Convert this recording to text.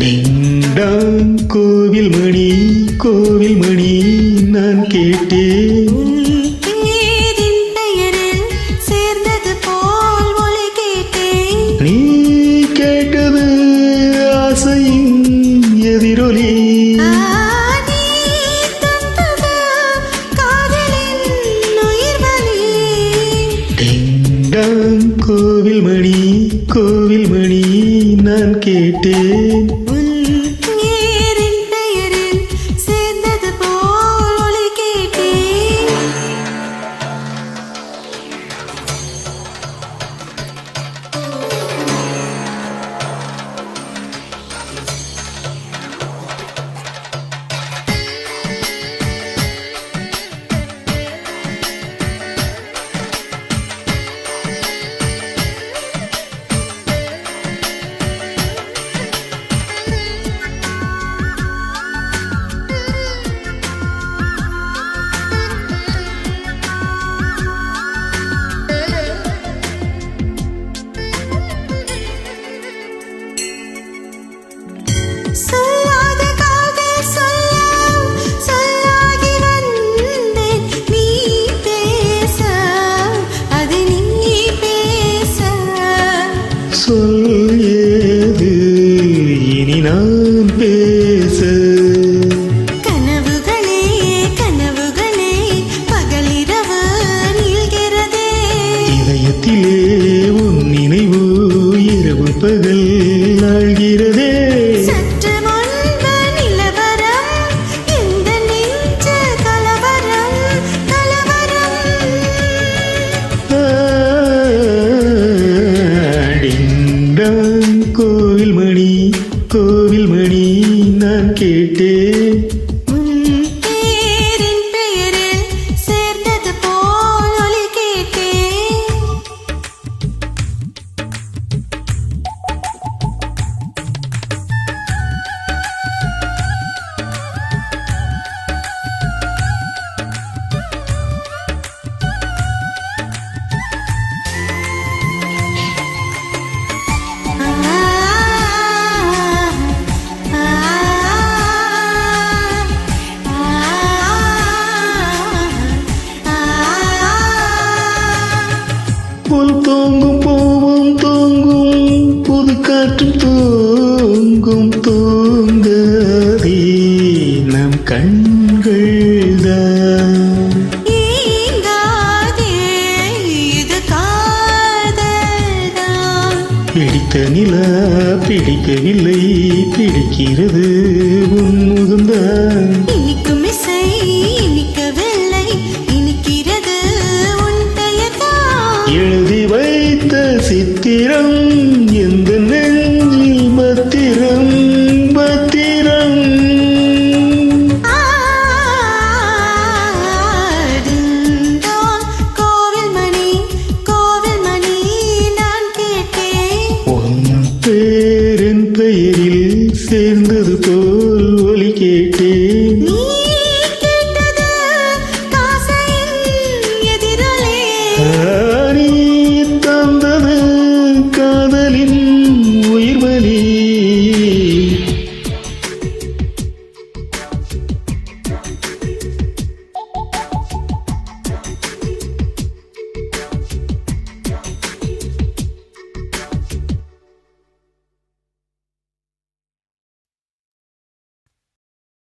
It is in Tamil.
டிங்டாங் கோவில் மணி கோவில் மணி நான் கேட்டேன் சேர்ந்தது போல் ஒலி கேட்டேன். நீ கேட்டது ஆசையின் எதிரொலி. டிங்டாங் கோவில் மணி கோவில் மணி நான் கேட்டேன் சொல் ஏது இனி நான் பேச. கனவுகளே கனவுகளே பகலிரவு நீள்கிறதே. இதயத்திலே உன் நினைவு இரவு பகல் ஆழ்கிறதே. சற்று முன்பு நிலவரம் இந்த நெஞ்ச கலவரம் கலவரம். டிங்டாங் கோவில் மணி கோவில் மணி நான் கேட்டேன் பேரின் பெயரில் சேர்ந்தது போல் ஒலி கேட்டேன். புல் தோங்கும் பூவும் தோங்கும் புது காற்றும் தோங்கும் தோங்காதே நம் கண்கள் தான். இது காதல்தான். பிடித்த நிலா பிடிக்கவில்லை பிடிக்கிறது உன் முகம்தான்.